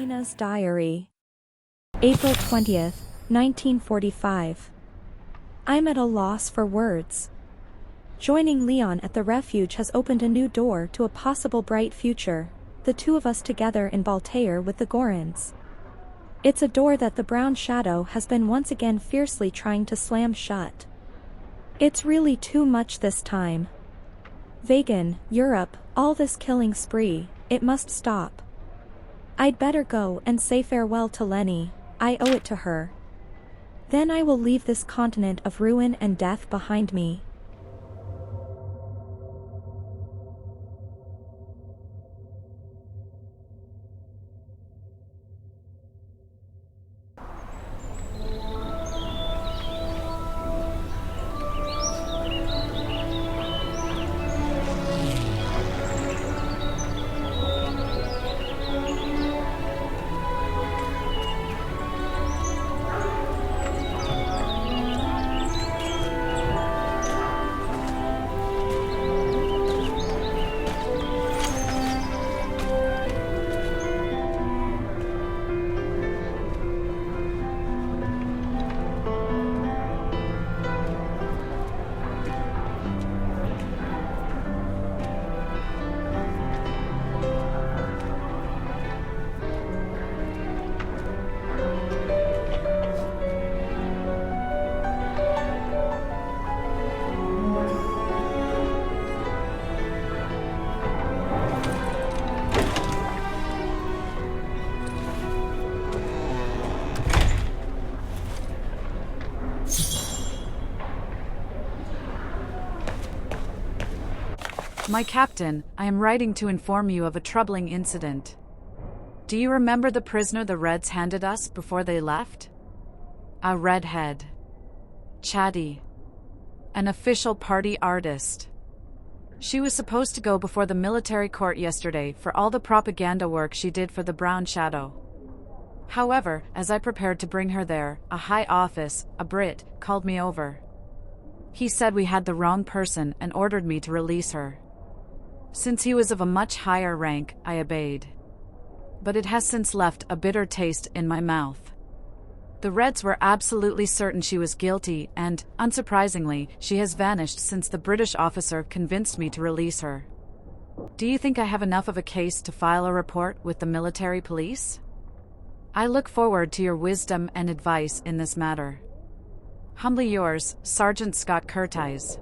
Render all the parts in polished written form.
Lena's diary. April 20th, 1945. I'm at a loss for words. Joining Leon at the Refuge has opened a new door to a possible bright future, the two of us together in Baltair with the Gorans. It's a door that the Brown Shadow has been once again fiercely trying to slam shut. It's really too much this time. Vegan, Europe, all this killing spree, it must stop. I'd better go and say farewell to Leni, I owe it to her. Then I will leave this continent of ruin and death behind me. My captain, I am writing to inform you of a troubling incident. Do you remember the prisoner the Reds handed us before they left? A redhead. Chatty. An official party artist. She was supposed to go before the military court yesterday for all the propaganda work she did for the Brown Shadow. However, as I prepared to bring her there, a high office, a Brit, called me over. He said we had the wrong person and ordered me to release her. Since he was of a much higher rank, I obeyed. But it has since left a bitter taste in my mouth. The Reds were absolutely certain she was guilty and, unsurprisingly, she has vanished since the British officer convinced me to release her. Do you think I have enough of a case to file a report with the military police? I look forward to your wisdom and advice in this matter. Humbly yours, Sergeant Scott Curtis.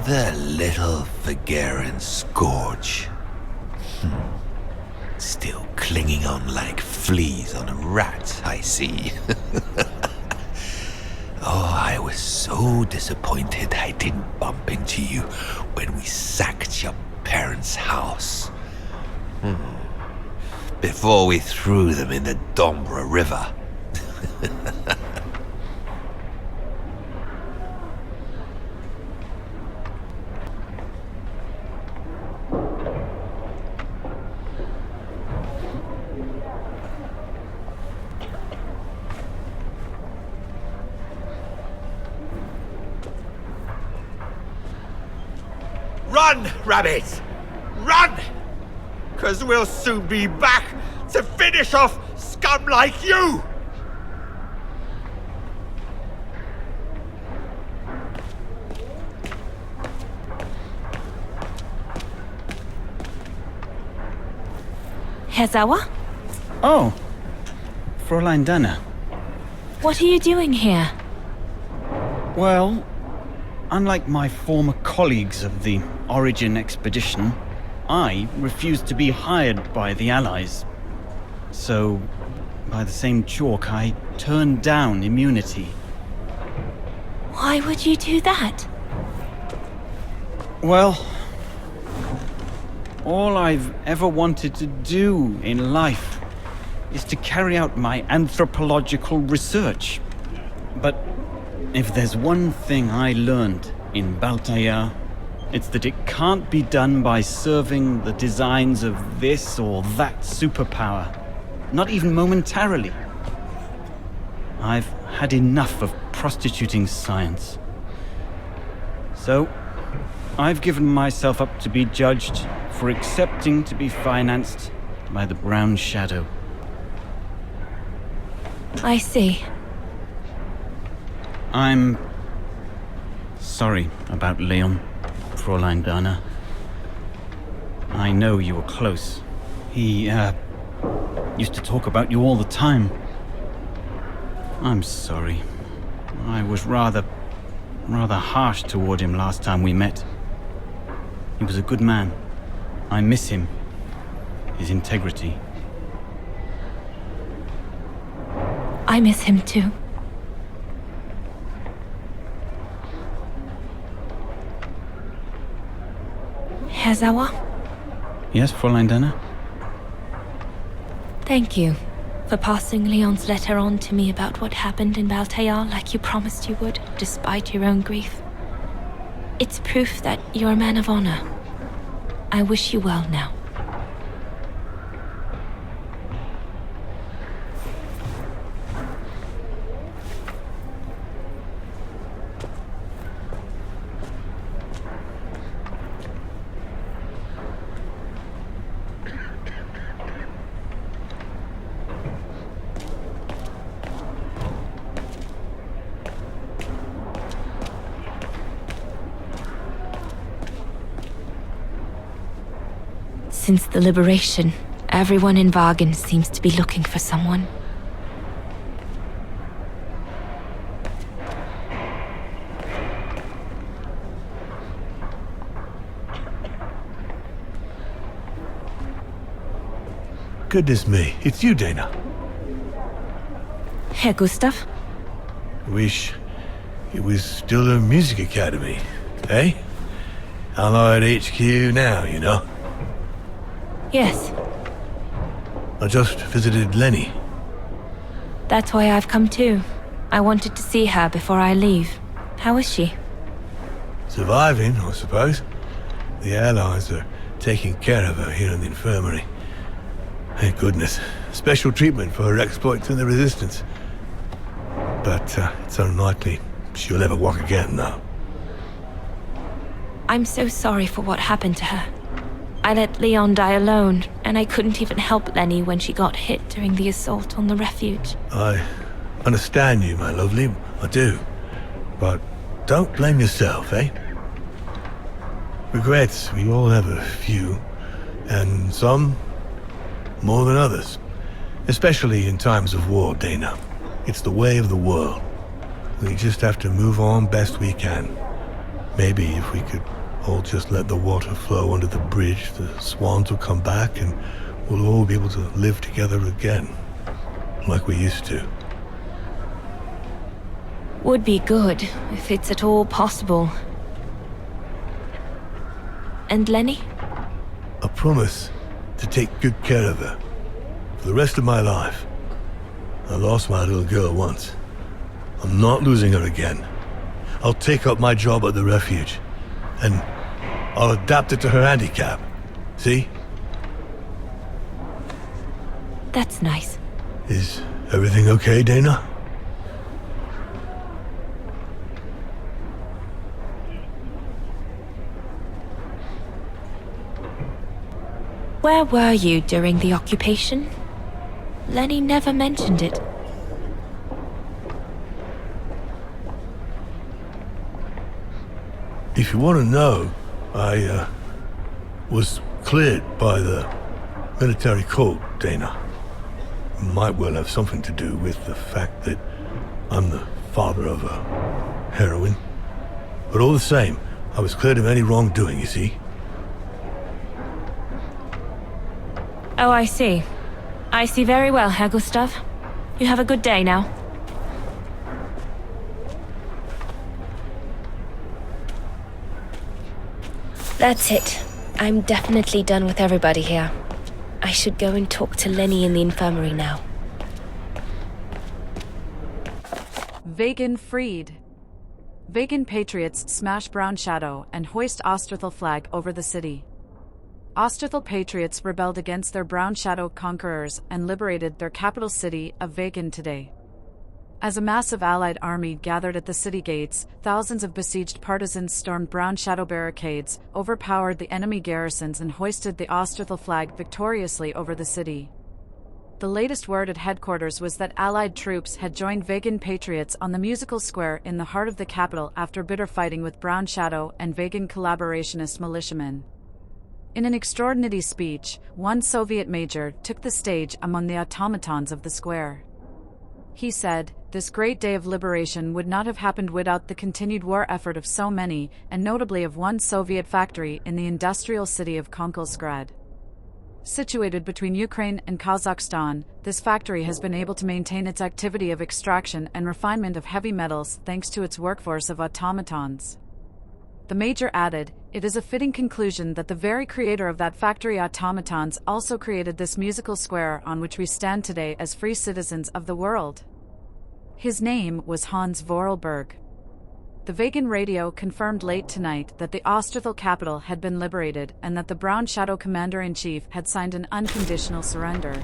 The little Vagaran scourge. Still clinging on like fleas on a rat, I see. Oh, I was so disappointed I didn't bump into you when we sacked your parents' house. Before we threw them in the Dombra River. Run, rabbit! Run! 'Cause we'll soon be back to finish off scum like you! Herr Sauer? Oh, Fräulein Danner. What are you doing here? Well, unlike my former colleagues of the Origin expedition, I refused to be hired by the Allies. So, by the same chalk, I turned down immunity. Why would you do that? Well, all I've ever wanted to do in life is to carry out my anthropological research. But if there's one thing I learned in Baltair, It's that it can't be done by serving the designs of this or that superpower. Not even momentarily. I've had enough of prostituting science. So, I've given myself up to be judged for accepting to be financed by the Brown Shadow. I see. I'm sorry about Leon, Fräulein Dana. I know you were close. He, used to talk about you all the time. I'm sorry. I was rather harsh toward him last time we met. He was a good man. I miss him. His integrity. I miss him too. Herr Sauer? Yes, Fräulein Dana? Thank you for passing Leon's letter on to me about what happened in Baltayar like you promised you would, despite your own grief. It's proof that you're a man of honor. I wish you well now. Since the liberation, everyone in Wagen seems to be looking for someone. Goodness me, it's you, Dana. Herr Gustav? Wish it was still a music academy, eh? Allied HQ now, you know. Yes, I just visited Leni. that's why I've come too. I wanted to see her before I leave. How is she? Surviving, I suppose. The Allies are taking care of her here in the infirmary. Thank goodness. Special treatment for her exploits in the Resistance. But it's unlikely she'll ever walk again now. I'm so sorry for what happened to her. I let Leon die alone, and I couldn't even help Leni when she got hit during the assault on the Refuge. I understand you, my lovely. I do. But don't blame yourself, eh? Regrets, we all have a few. And some more than others. Especially in times of war, Dana. It's the way of the world. We just have to move on best we can. Maybe if we could all just let the water flow under the bridge, the swans will come back and we'll all be able to live together again. Like we used to. Would be good, if it's at all possible. And Leni? I promise to take good care of her. For the rest of my life. I lost my little girl once. I'm not losing her again. I'll take up my job at the Refuge. And I'll adapt it to her handicap. See? That's nice. Is everything okay, Dana? Where were you during the occupation? Leni never mentioned it. If you want to know, I was cleared by the military court, Dana. Might well have something to do with the fact that I'm the father of a heroine. But all the same, I was cleared of any wrongdoing, you see. Oh, I see. I see very well, Herr Gustav. You have a good day now. That's it. I'm definitely done with everybody here. I should go and talk to Leni in the infirmary now. Wagen freed. Vegan patriots smash Brown Shadow and hoist Osterthal flag over the city. Osterthal patriots rebelled against their Brown Shadow conquerors and liberated their capital city of Vegan today. As a massive Allied army gathered at the city gates, thousands of besieged partisans stormed Brown Shadow barricades, overpowered the enemy garrisons and hoisted the Osterthal flag victoriously over the city. The latest word at headquarters was that Allied troops had joined Vegan patriots on the musical square in the heart of the capital after bitter fighting with Brown Shadow and Vegan collaborationist militiamen. In an extraordinary speech, one Soviet major took the stage among the automatons of the square. He said, "This great day of liberation would not have happened without the continued war effort of so many, and notably of one Soviet factory in the industrial city of Konkolsgrad. Situated between Ukraine and Kazakhstan, this factory has been able to maintain its activity of extraction and refinement of heavy metals thanks to its workforce of automatons." The major added, "It is a fitting conclusion that the very creator of that factory automatons also created this musical square on which we stand today as free citizens of the world." His name was Hans Vorarlberg. The Vegan radio confirmed late tonight that the Osterthal capital had been liberated and that the Brown Shadow commander-in-chief had signed an unconditional surrender.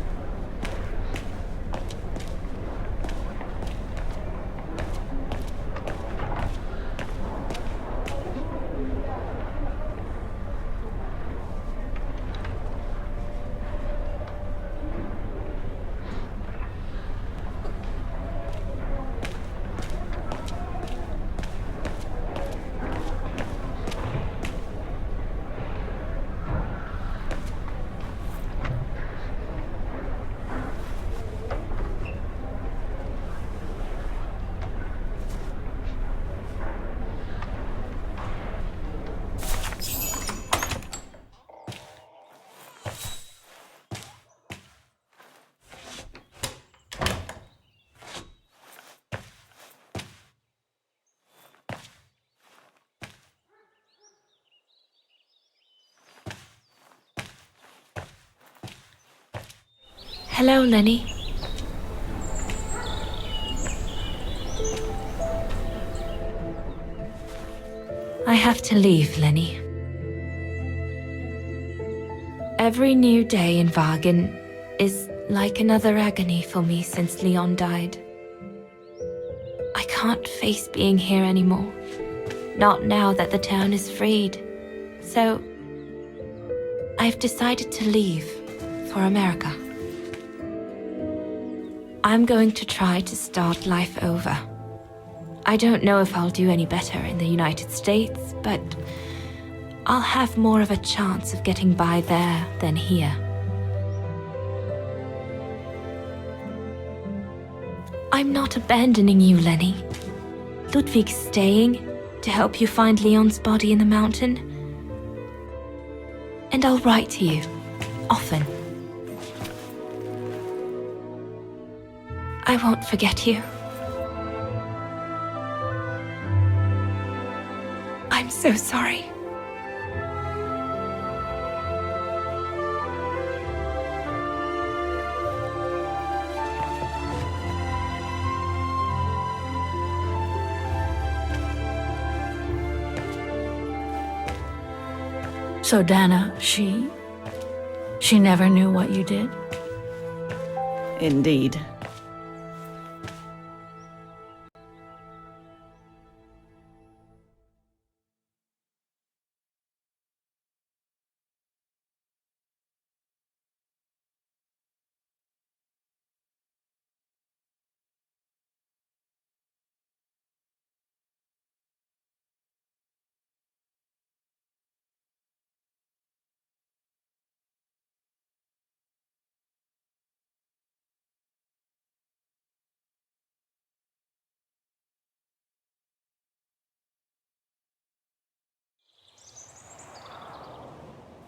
Hello, Leni. I have to leave, Leni. Every new day in Wagen is like another agony for me since Leon died. I can't face being here anymore, not now that the town is freed. So, I've decided to leave for America. I'm going to try to start life over. I don't know if I'll do any better in the United States, but I'll have more of a chance of getting by there than here. I'm not abandoning you, Leni. Ludwig's staying to help you find Leon's body in the mountain. And I'll write to you, often. I won't forget you. I'm so sorry. So Dana, she never knew what you did? Indeed.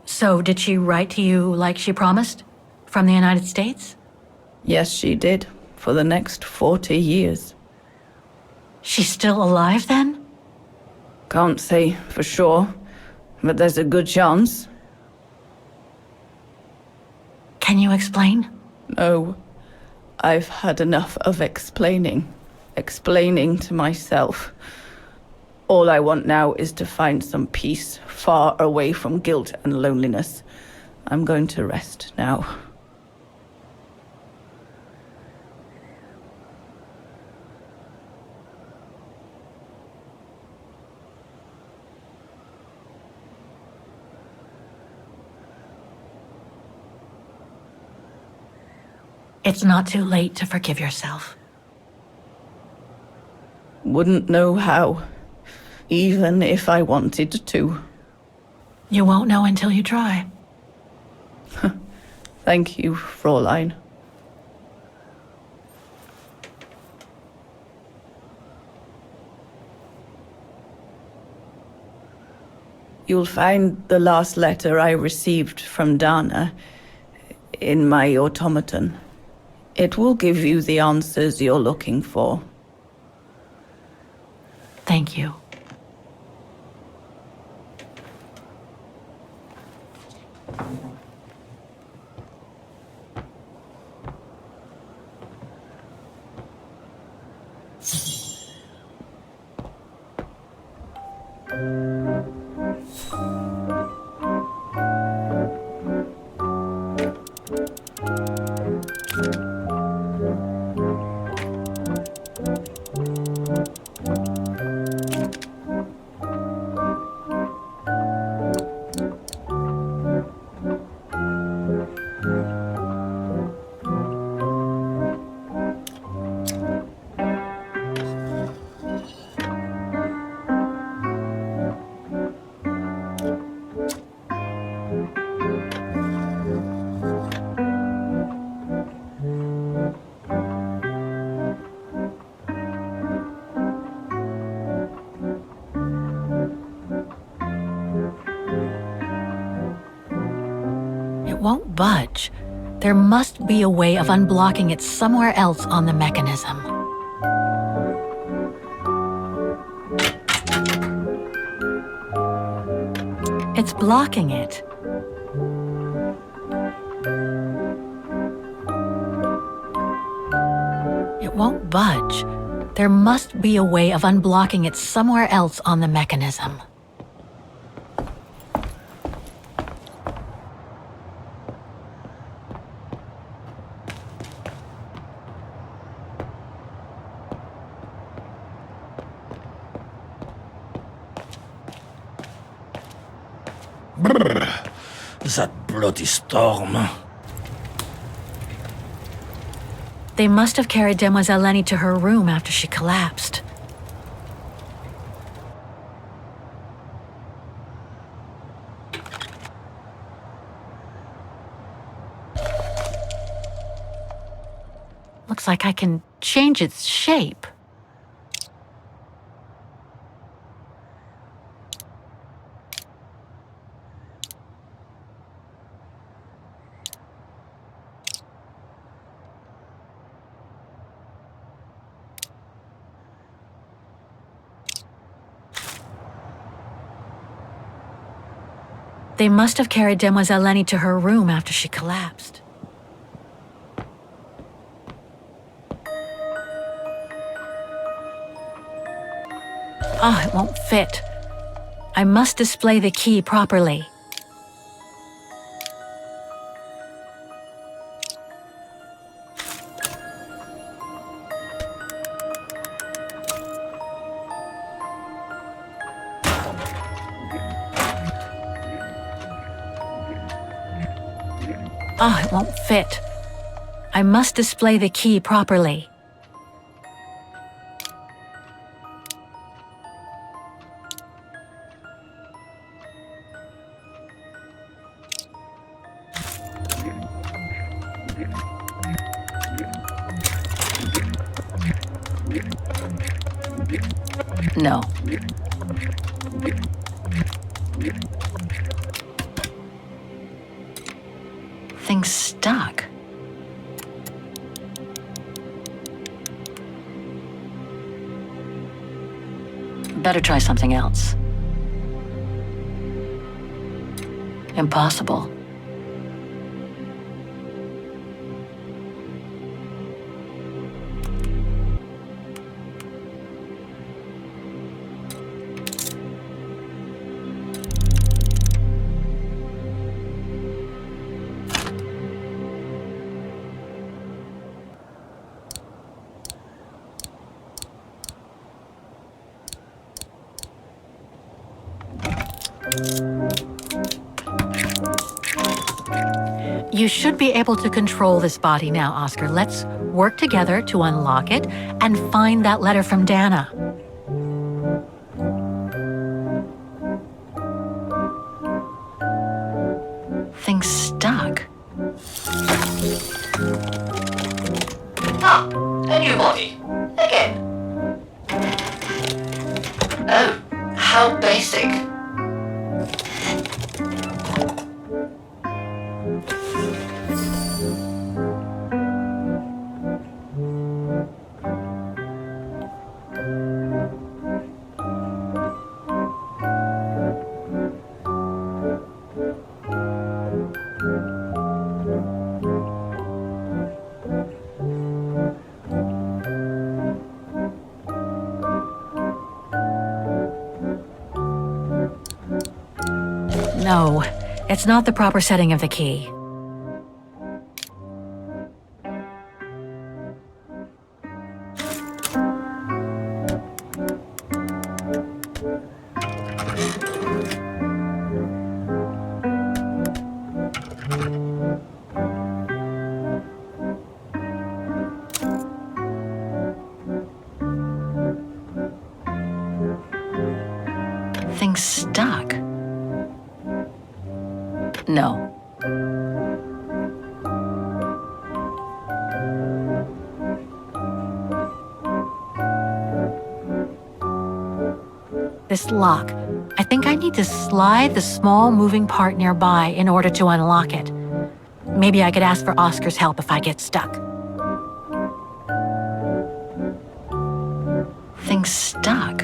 So did she write to you like she promised? From the United States? Yes, she did. For the next 40 years. She's still alive then? Can't say for sure, but there's a good chance. Can you explain? No. I've had enough of explaining. Explaining to myself. All I want now is to find some peace, far away from guilt and loneliness. I'm going to rest now. It's not too late to forgive yourself. Wouldn't know how, even if I wanted to. You won't know until you try. Thank you, Fräulein. You'll find the last letter I received from Dana in my automaton. It will give you the answers you're looking for. Thank you. Won't budge. There must be a way of unblocking it somewhere else on the mechanism. It's blocking it. It won't budge. There must be a way of unblocking it somewhere else on the mechanism. That bloody storm. They must have carried Demoiselle Leni to her room after she collapsed. Looks like I can change its shape. They must have carried Demoiselle Leni to her room after she collapsed. Ah, it won't fit. I must display the key properly. Ah, it won't fit. I must display the key properly. No. Thing's stuck. Better try something else. Impossible. You should be able to control this body now, Oscar. Let's work together to unlock it and find that letter from Dana. Thing's stuck. Ah, a new body. Again. Oh, how basic. No, it's not the proper setting of the key. Thing's stuck. No. This lock. I think I need to slide the small moving part nearby in order to unlock it. Maybe I could ask for Oscar's help if I get stuck. Thing's stuck.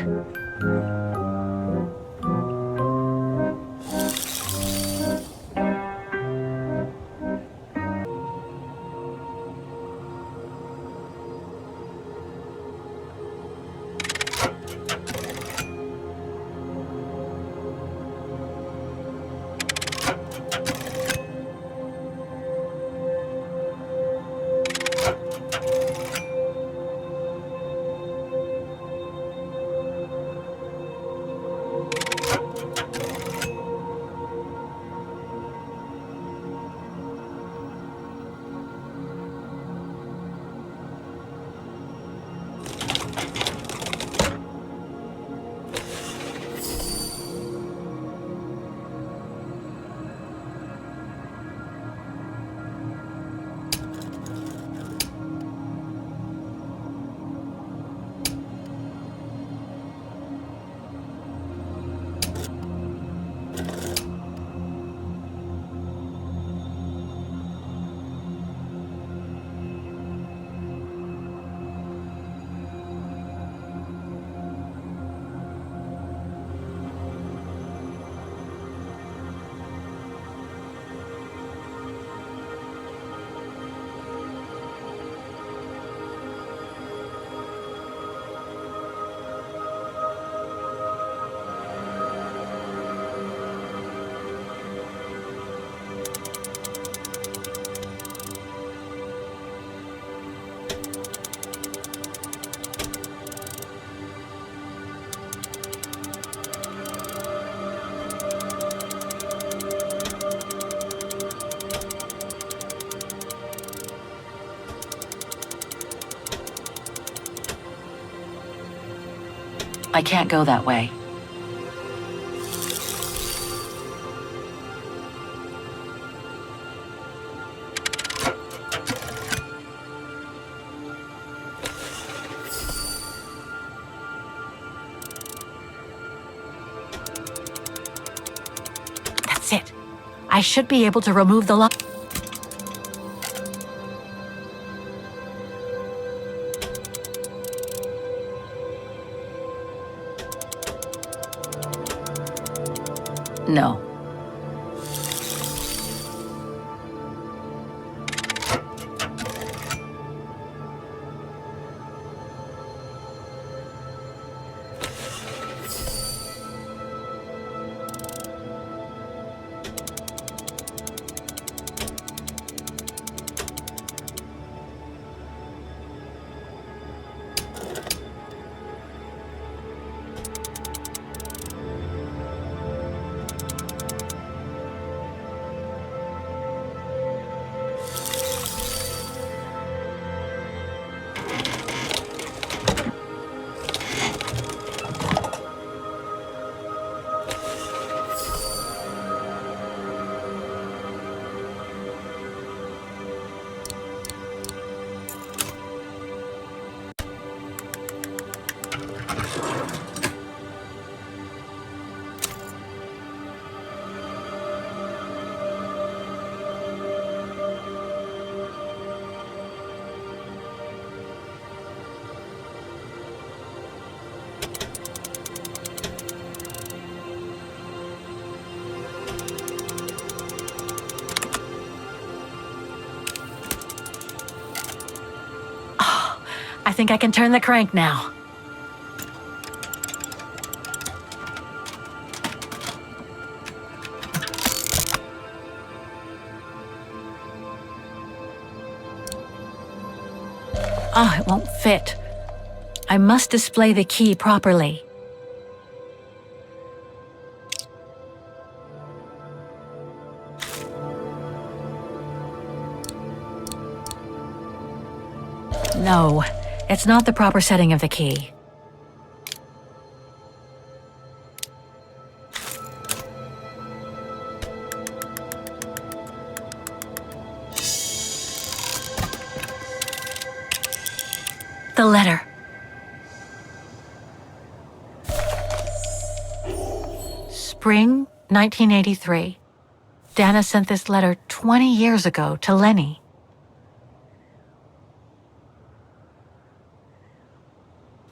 I can't go that way. That's it. I should be able to remove the lock. No. think I can turn the crank now. Ah, it won't fit. I must display the key properly. No, it's not the proper setting of the key. The letter. Spring 1983. Dana sent this letter 20 years ago to Leni.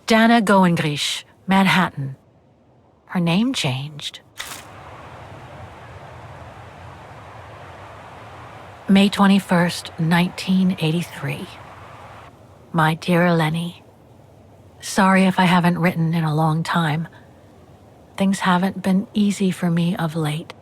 Dana Goengrich, Manhattan. Her name changed. May 21st, 1983. My dear Leni, sorry if I haven't written in a long time. Things haven't been easy for me of late.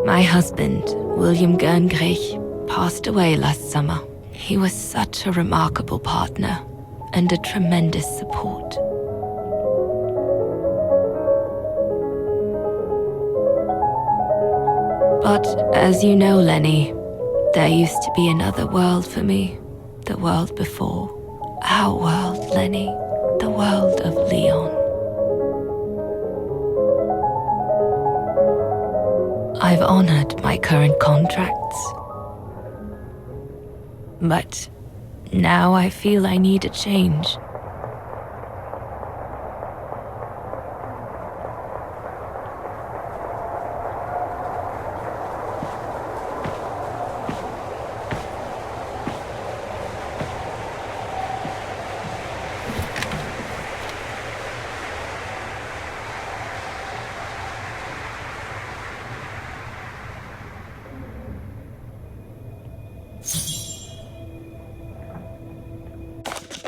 My husband, William Gerngrich, passed away last summer. He was such a remarkable partner and a tremendous support. But as you know, Leni, there used to be another world for me. The world before. Our world, Leni. The world of Leon. I've honored my current contracts. But now I feel I need a change.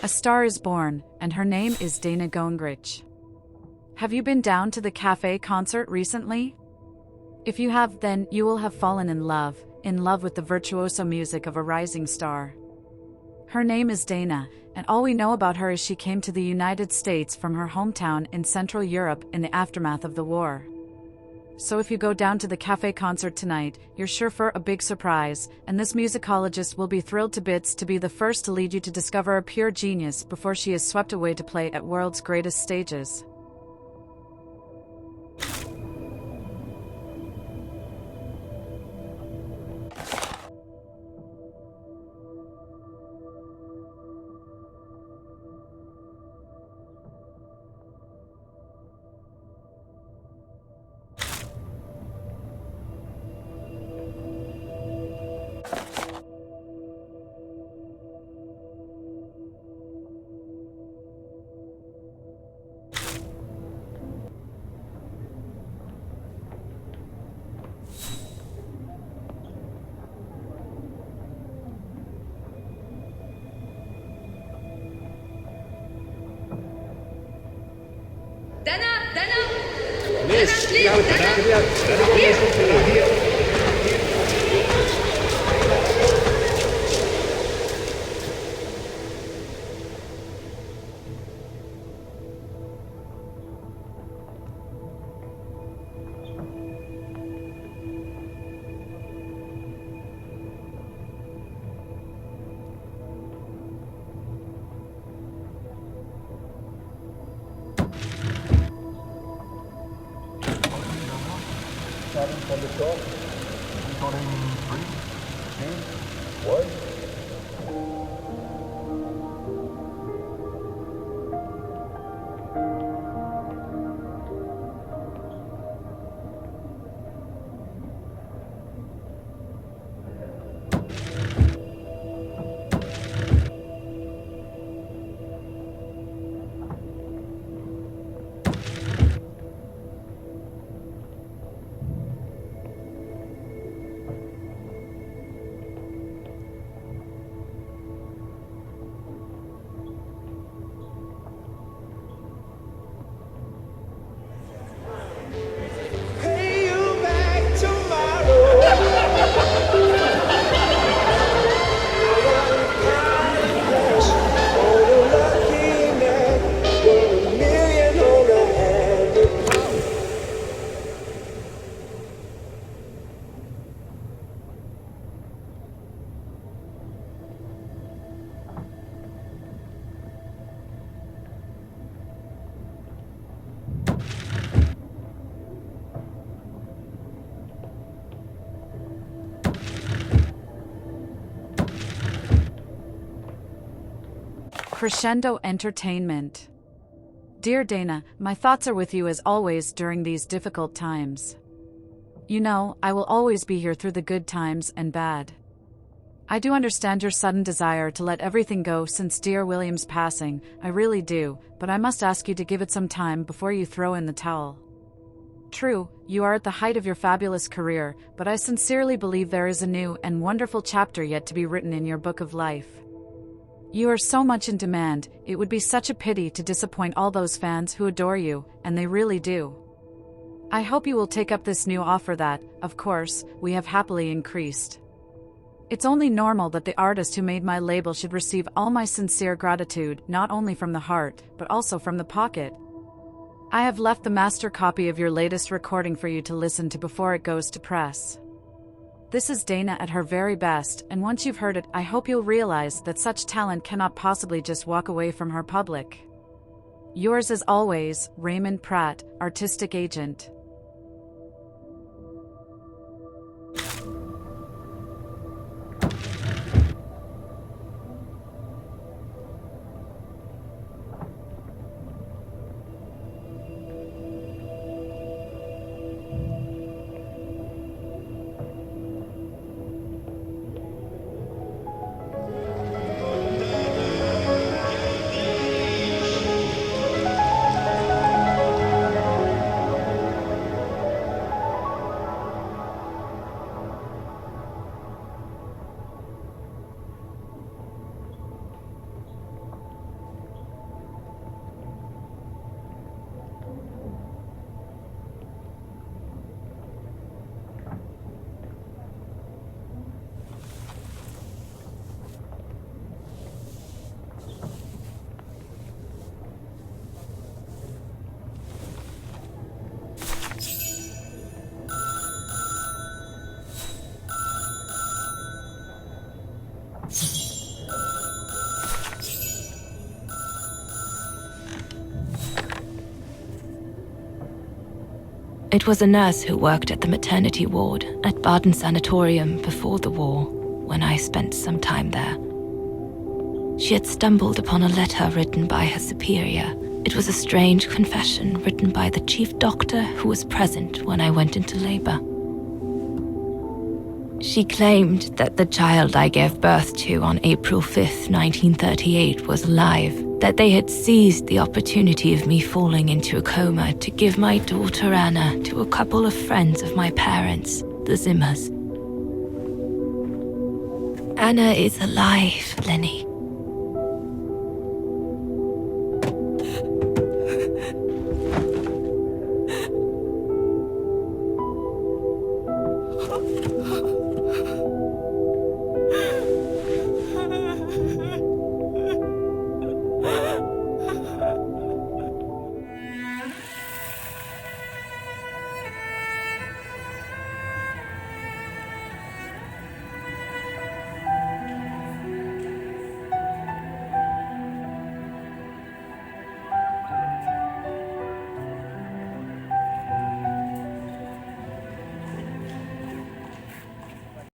A star is born, and her name is Dana Goengrich. Have you been down to the cafe concert recently? If you have, then you will have fallen in love with the virtuoso music of a rising star. Her name is Dana, and all we know about her is she came to the United States from her hometown in Central Europe in the aftermath of the war. So if you go down to the cafe concert tonight, you're sure for a big surprise, and this musicologist will be thrilled to bits to be the first to lead you to discover a pure genius before she is swept away to play at world's greatest stages. Crescendo Entertainment. Dear Dana, my thoughts are with you as always during these difficult times. You know, I will always be here through the good times and bad. I do understand your sudden desire to let everything go since dear William's passing, I really do, but I must ask you to give it some time before you throw in the towel. True, you are at the height of your fabulous career, but I sincerely believe there is a new and wonderful chapter yet to be written in your book of life. You are so much in demand, it would be such a pity to disappoint all those fans who adore you, and they really do. I hope you will take up this new offer that, of course, we have happily increased. It's only normal that the artist who made my label should receive all my sincere gratitude, not only from the heart, but also from the pocket. I have left the master copy of your latest recording for you to listen to before it goes to press. This is Dana at her very best, and once you've heard it, I hope you'll realize that such talent cannot possibly just walk away from her public. Yours as always, Raymond Pratt, Artistic Agent. It was a nurse who worked at the maternity ward at Baden Sanatorium before the war, when I spent some time there. She had stumbled upon a letter written by her superior. It was a strange confession written by the chief doctor who was present when I went into labor. She claimed that the child I gave birth to on April 5th, 1938 was alive, that they had seized the opportunity of me falling into a coma to give my daughter Anna to a couple of friends of my parents, the Zimmers. Anna is alive, Leni.